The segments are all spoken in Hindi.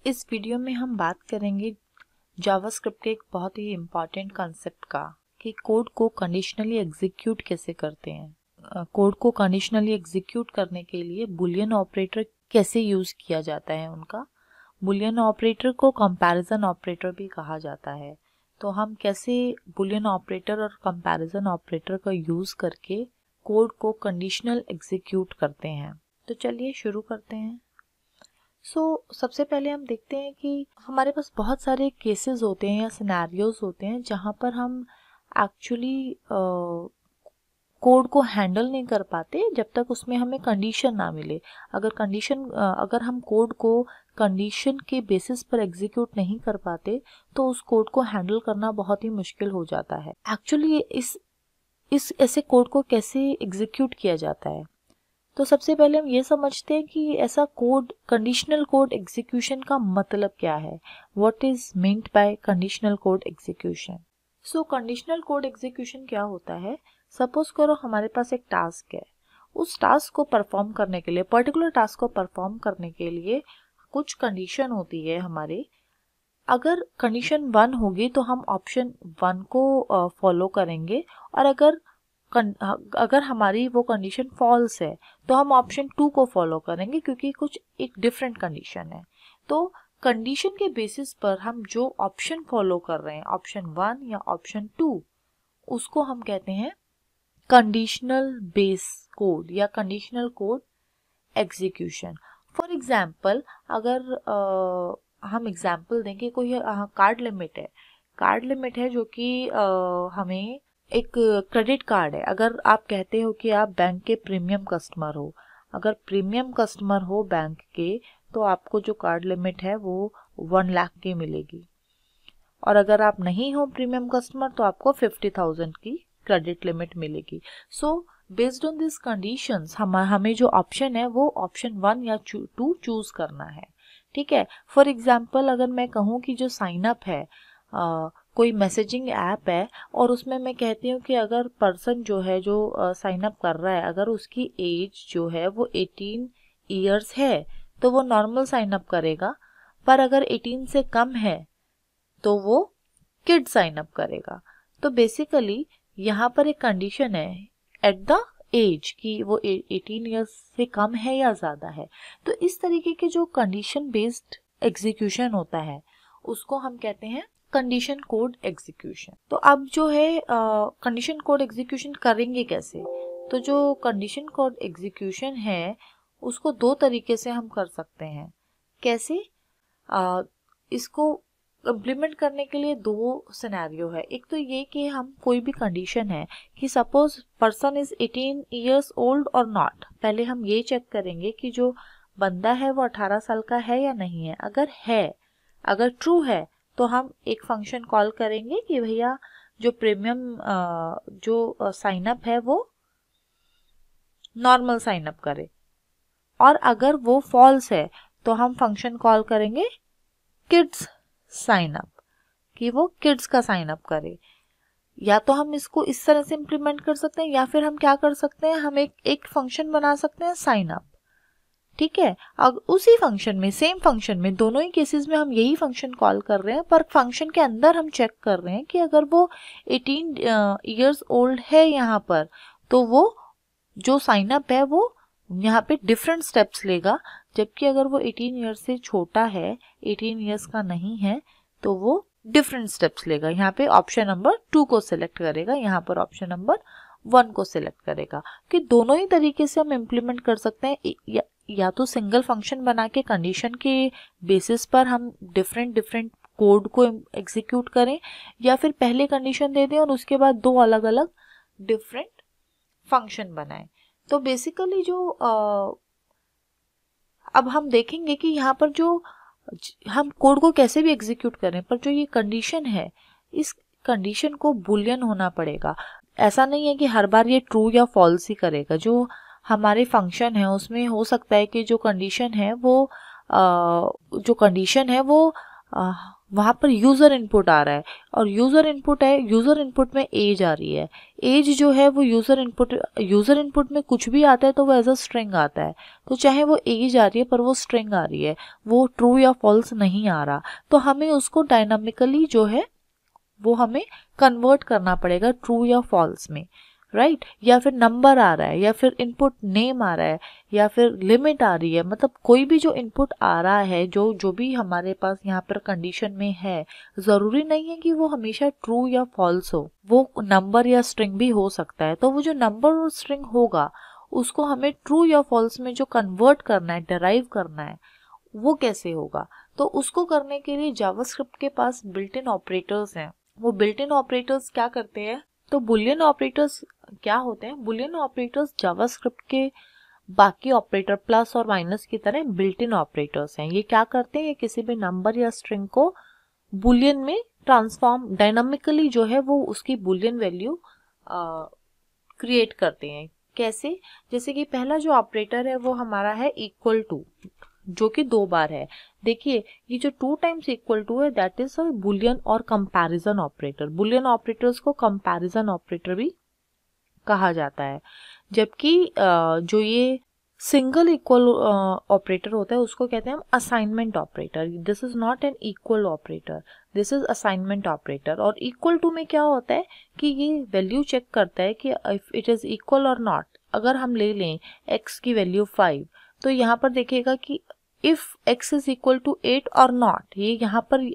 इस वीडियो में हम बात करेंगे जावास्क्रिप्ट के एक बहुत ही इम्पॉर्टेंट कंसेप्ट का कि कोड को कंडीशनली एग्जीक्यूट कैसे करते हैं। कोड को कंडीशनली एग्जीक्यूट करने के लिए बुलियन ऑपरेटर कैसे यूज किया जाता है। उनका बुलियन ऑपरेटर को कंपैरिजन ऑपरेटर भी कहा जाता है। तो हम कैसे बुलियन ऑपरेटर और कंपैरिजन ऑपरेटर का यूज करके कोड को कंडीशनल एग्जीक्यूट करते हैं। तो चलिए शुरू करते हैं। सबसे पहले हम देखते हैं कि हमारे पास बहुत सारे केसेस होते हैं या सिनेरियोज होते हैं जहाँ पर हम एक्चुअली कोड को हैंडल नहीं कर पाते जब तक उसमें हमें कंडीशन ना मिले। अगर हम कोड को कंडीशन के बेसिस पर एग्जीक्यूट नहीं कर पाते तो उस कोड को हैंडल करना बहुत ही मुश्किल हो जाता है। एक्चुअली इस ऐसे कोड को कैसे एग्जीक्यूट किया जाता है, तो सबसे पहले हम ये समझते हैं कि ऐसा कोड, कंडीशनल कोड एग्जीक्यूशन का मतलब क्या है। What is meant by conditional code execution. Conditional code execution क्या होता है। सपोज करो हमारे पास एक टास्क है, उस टास्क को परफॉर्म करने के लिए, पर्टिकुलर टास्क को परफॉर्म करने के लिए कुछ कंडीशन होती है हमारे। अगर कंडीशन 1 होगी तो हम ऑप्शन 1 को फॉलो करेंगे, और अगर हमारी वो कंडीशन फॉल्स है तो हम ऑप्शन 2 को फॉलो करेंगे, क्योंकि कुछ एक डिफरेंट कंडीशन है। तो कंडीशन के बेसिस पर हम जो ऑप्शन फॉलो कर रहे हैं, ऑप्शन 1 या ऑप्शन 2, उसको हम कहते हैं कंडीशनल बेस कोड या conditional code execution. For example, अगर हम एग्जाम्पल देंगे, कोई कार्ड लिमिट है जो कि हमें एक क्रेडिट कार्ड है। अगर आप कहते हो कि आप बैंक के प्रीमियम कस्टमर हो, अगर प्रीमियम कस्टमर हो बैंक के, तो आपको जो कार्ड लिमिट है वो 1 लाख की मिलेगी। और अगर आप नहीं हो प्रीमियम कस्टमर तो आपको 50,000 की क्रेडिट लिमिट मिलेगी। बेस्ड ऑन दिस कंडीशंस हमें जो ऑप्शन है वो ऑप्शन 1 या 2 चूज करना है। ठीक है। फॉर एग्जाम्पल, अगर मैं कहूँ कि जो साइन अप है, कोई मैसेजिंग ऐप है, और उसमें मैं कहती हूँ कि अगर पर्सन जो है, जो साइन अप कर रहा है, अगर उसकी एज जो है वो 18 ईयर्स है तो वो नॉर्मल साइन अप करेगा, पर अगर 18 से कम है तो वो किड साइन अप करेगा। तो बेसिकली यहाँ पर एक कंडीशन है एट द एज कि वो 18 ईयर्स से कम है या ज्यादा है। तो इस तरीके के जो कंडीशन बेस्ड एग्जीक्यूशन होता है उसको हम कहते हैं कंडीशन कोड एग्जीक्यूशन। तो अब जो है कंडीशन कोड एग्जीक्यूशन करेंगे कैसे। तो जो कंडीशन कोड एग्जीक्यूशन है उसको 2 तरीके से हम कर सकते हैं। कैसे? इसको इम्प्लीमेंट करने के लिए 2 सिनेरियो है। एक तो ये कि हम कोई भी कंडीशन है कि suppose person is 18 years old और नॉट, पहले हम ये चेक करेंगे कि जो बंदा है वो 18 साल का है या नहीं है। अगर ट्रू है तो हम एक फंक्शन कॉल करेंगे कि भैया जो प्रीमियम जो साइन अप है वो नॉर्मल साइन अप करे, और अगर वो फॉल्स है तो हम फंक्शन कॉल करेंगे किड्स साइन अप, कि वो किड्स का साइन अप करे। या तो हम इसको इस तरह से इम्प्लीमेंट कर सकते हैं, या फिर हम क्या कर सकते हैं, हम एक फंक्शन बना सकते हैं साइन अप। ठीक है। अब उसी फंक्शन में, सेम फंक्शन में, दोनों ही केसेस में हम यही फंक्शन कॉल कर रहे हैं, पर फंक्शन के अंदर हम चेक कर रहे हैं कि अगर वो 18 ईयर्स ओल्ड है यहाँ पर, तो वो जो साइन अप है वो यहाँ पे डिफरेंट स्टेप्स लेगा, जबकि अगर वो 18 ईयर्स से छोटा है, 18 ईयर्स का नहीं है, तो वो डिफरेंट स्टेप्स लेगा। यहाँ पे ऑप्शन नंबर 2 को सिलेक्ट करेगा, यहाँ पर ऑप्शन नंबर 1 को सिलेक्ट करेगा। कि दोनों ही तरीके से हम इम्प्लीमेंट कर सकते हैं। या तो सिंगल फंक्शन बना के कंडीशन के बेसिस पर हम डिफरेंट कोड को एग्जीक्यूट करें, या फिर पहले कंडीशन दे दें और उसके बाद 2 अलग अलग डिफरेंट फंक्शन बनाएं। तो बेसिकली जो अब हम देखेंगे कि यहाँ पर जो हम कोड को कैसे भी एग्जीक्यूट करें, पर जो ये कंडीशन है, इस कंडीशन को बुलियन होना पड़ेगा। ऐसा नहीं है कि हर बार ये ट्रू या फॉल्स ही करेगा। जो हमारे फंक्शन है उसमें हो सकता है कि जो कंडीशन है वो वहाँ पर यूज़र इनपुट आ रहा है और यूज़र इनपुट है, यूज़र इनपुट में एज आ रही है। एज जो है वो यूज़र इनपुट में कुछ भी आता है तो वो एज अ स्ट्रिंग आता है। तो चाहे वो एज आ रही है पर वो स्ट्रिंग आ रही है, वो ट्रू या फॉल्स नहीं आ रहा, तो हमें उसको डायनामिकली जो है वो हमें कन्वर्ट करना पड़ेगा ट्रू या फॉल्स में, राइट। या फिर नंबर आ रहा है, या फिर इनपुट नेम आ रहा है, या फिर लिमिट आ रही है, मतलब कोई भी जो इनपुट आ रहा है, जो भी हमारे पास यहाँ पर कंडीशन में है, ज़रूरी नहीं है कि वो हमेशा ट्रू या फॉल्स हो, वो नंबर या स्ट्रिंग भी हो सकता है। तो वो जो नंबर और स्ट्रिंग होगा उसको हमें ट्रू या फॉल्स में जो कन्वर्ट करना है, डिराइव करना है, वो कैसे होगा? तो उसको करने के लिए जावास्क्रिप्ट के पास बिल्ट इन ऑपरेटर्स हैं। वो बिल्ट इन ऑपरेटर्स क्या करते हैं? तो बुलियन ऑपरेटर्स क्या होते हैं? बुलियन ऑपरेटर्स जावास्क्रिप्ट के बाकी ऑपरेटर प्लस और माइनस की तरह बिल्ट इन ऑपरेटर्स हैं। ये क्या करते हैं? ये किसी भी नंबर या स्ट्रिंग को बुलियन में ट्रांसफॉर्म, डायनामिकली जो है वो उसकी बुलियन वैल्यू क्रिएट करते हैं। कैसे? जैसे कि पहला जो ऑपरेटर है वो हमारा है इक्वल टू, जो कि 2 बार है। देखिए ये जो 2 टाइम्स इक्वल टू है दैट इज अ बुलियन और कंपैरिजन ऑपरेटर। बुलियन ऑपरेटर्स को कंपैरिजन ऑपरेटर भी कहा जाता है। जबकि जो ये सिंगल इक्वल ऑपरेटर होता है उसको कहते हैं हम assignment operator. This is not an equal operator, this is assignment operator. और इक्वल टू में क्या होता है कि ये वैल्यू चेक करता है कि इफ इट इज इक्वल और नॉट। अगर हम ले लें x की वैल्यू 5, तो यहाँ पर देखिएगा कि if x is equal to 8 और नॉट, ये यहाँ पर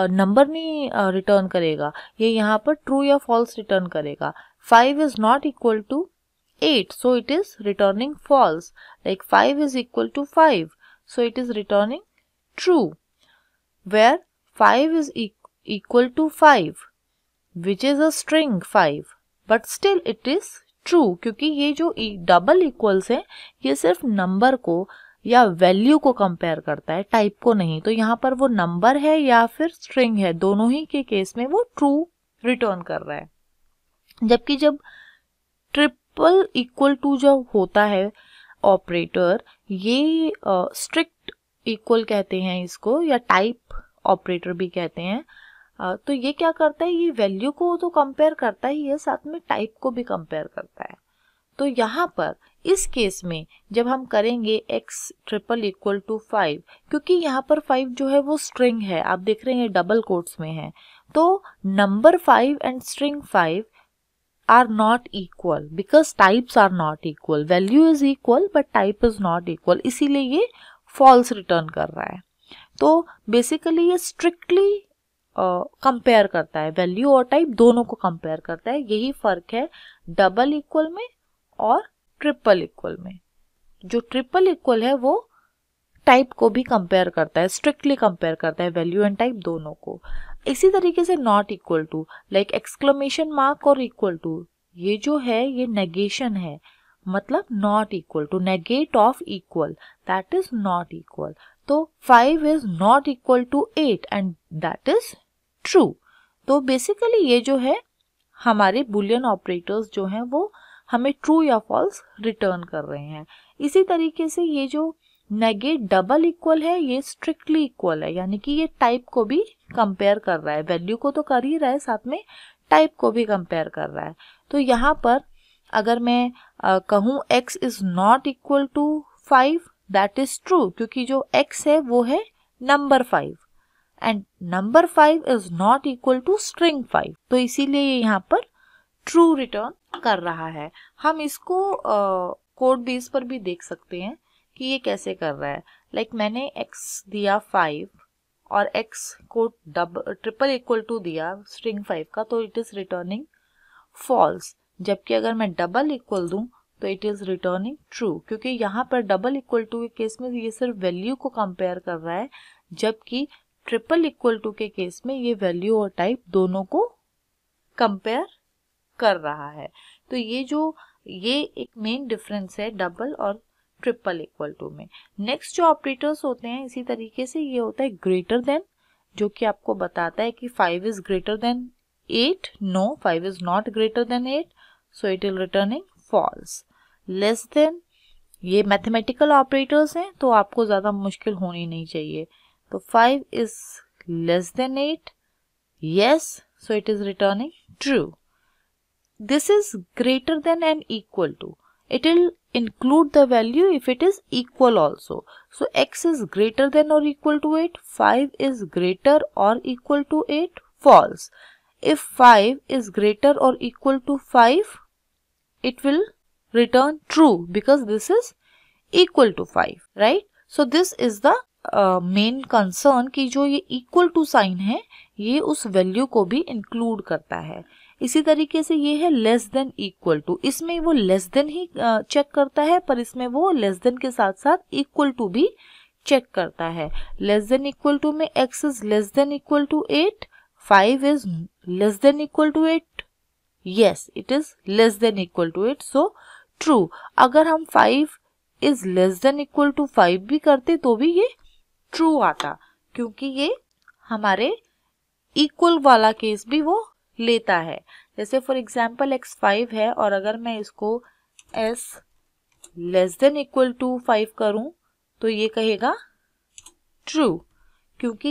नंबर नहीं रिटर्न करेगा, ये यहाँ पर ट्रू या फॉल्स रिटर्न करेगा। 5 is not equal to 8, so it is returning false. Like 5 is equal to 5, so it is returning true. Where 5 is equal to 5, which is a string 5, but still it is true, क्योंकि ये जो डबल इक्वल्स है ये सिर्फ नंबर को या वैल्यू को कंपेयर करता है, टाइप को नहीं। तो यहाँ पर वो नंबर है या फिर स्ट्रिंग है, दोनों ही के केस में वो ट्रू रिटर्न कर रहा है। जबकि जब ट्रिपल इक्वल टू जो होता है ऑपरेटर, ये स्ट्रिक्ट इक्वल कहते हैं इसको, या टाइप ऑपरेटर भी कहते हैं। तो ये क्या करता है? ये वैल्यू को तो कंपेयर करता ही है, साथ में टाइप को भी कंपेयर करता है। तो यहाँ पर इस केस में जब हम करेंगे x ट्रिपल इक्वल टू 5, क्योंकि यहाँ पर 5 जो है वो स्ट्रिंग है, आप देख रहे हैं डबल कोट्स में है, तो number 5 and string 5 are not equal because types are not equal. Value is equal but type is not equal, इसीलिए ये false return कर रहा है। तो बेसिकली ये strictly कंपेयर करता है, वैल्यू और टाइप दोनों को कंपेयर करता है। यही फर्क है डबल इक्वल में और ट्रिपल इक्वल में। जो ट्रिपल इक्वल है वो टाइप को भी कंपेयर करता है, स्ट्रिक्टली कंपेयर करता है वैल्यू एंड टाइप दोनों को। इसी तरीके से not equal to, like exclamation mark और इक्वल टू, ये जो है ये नेगेशन है, मतलब not equal to, negate of equal, that is not equal. तो 5 is not equal to 8 and that is true. तो बेसिकली ये जो है हमारे बुलियन ऑपरेटर्स जो हैं वो हमें ट्रू या फॉल्स रिटर्न कर रहे हैं। इसी तरीके से ये जो नेगेट डबल इक्वल है ये स्ट्रिक्टली इक्वल है, यानी कि ये टाइप को भी कंपेयर कर रहा है, वैल्यू को तो कर ही रहा है, साथ में टाइप को भी कंपेयर कर रहा है। तो यहाँ पर अगर मैं कहूँ x is not equal to 5, that is true, क्योंकि जो x है वो है number 5 and number 5 is not equal to string 5, तो इसीलिए ये यहाँ पर ट्रू रिटर्न कर रहा है। हम इसको कोड बेस पर भी देख सकते हैं कि ये कैसे कर रहा है। लाइक मैंने x दिया 5 और x को ट्रिपल इक्वल टू दिया स्ट्रिंग 5 का, तो इट इज रिटर्निंग फॉल्स। जबकि अगर मैं डबल इक्वल दूं तो इट इज रिटर्निंग ट्रू, क्योंकि यहाँ पर डबल इक्वल टू के केस में ये सिर्फ वैल्यू को कंपेयर कर रहा है, जबकि ट्रिपल इक्वल टू के केस में ये वैल्यू और टाइप दोनों को कंपेयर कर रहा है। तो ये एक मेन डिफरेंस है डबल और ट्रिपल इक्वल टू में। नेक्स्ट जो ऑपरेटर्स होते हैं इसी तरीके से, ये होता है ग्रेटर देन, जो कि आपको बताता है कि 5 is greater than 8, no 5 is not greater than 8, so it is returning false. Less than, ये मैथमेटिकल ऑपरेटर्स हैं तो आपको ज़्यादा मुश्किल होनी नहीं चाहिए। तो 5 is less than 8? Yes, so it is returning true. This is greater than and equal to. It will include the value if it is equal also. So x is greater than or equal to 8. 5 is greater or equal to 8. False. If 5 is greater or equal to 5, it will return true because this is equal to 5, right? So this is the main concern कि जो ये equal to sign है ये उस value को भी include करता है. इसी तरीके से ये है लेस देन इक्वल टू, इसमें वो लेस देन ही चेक करता है पर इसमें वो लेस देन के साथ साथ इक्वल टू भी चेक करता है. लेस देन इक्वल टू में x is less than equal to 8, 5 is less than equal to 8. Yes, it is less than equal to 8, so true. अगर हम 5 is less than equal to 5 भी करते तो भी ये ट्रू आता क्योंकि ये हमारे इक्वल वाला केस भी वो लेता है. जैसे फॉर एग्जाम्पल x5 है और अगर मैं इसको s less than equal to 5 करूं तो ये कहेगा ट्रू क्योंकि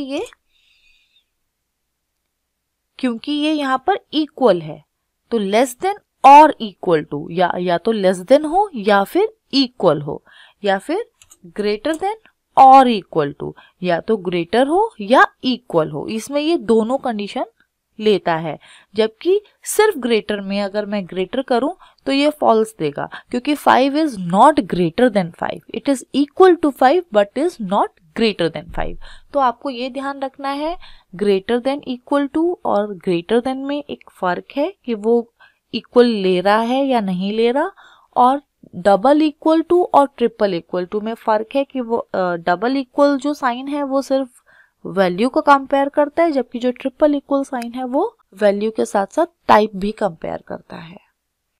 ये यहाँ पर इक्वल है. तो लेस देन और इक्वल टू या तो लेस देन हो या फिर इक्वल हो या फिर ग्रेटर देन और इक्वल टू या तो ग्रेटर हो या इक्वल हो, इसमें ये दोनों कंडीशन लेता है. जबकि सिर्फ ग्रेटर में अगर मैं ग्रेटर करूं तो ये फॉल्स देगा क्योंकि 5 is not greater than 5. It is equal to 5 but is not greater than 5. तो आपको ये ध्यान रखना है ग्रेटर देन इक्वल टू और ग्रेटर देन में एक फर्क है कि वो इक्वल ले रहा है या नहीं ले रहा, और डबल इक्वल टू और ट्रिपल इक्वल टू में फर्क है कि वो डबल इक्वल जो साइन है वो सिर्फ वैल्यू को कंपेयर करता है जबकि जो ट्रिपल इक्वल साइन है वो वैल्यू के साथ साथ टाइप भी कंपेयर करता है.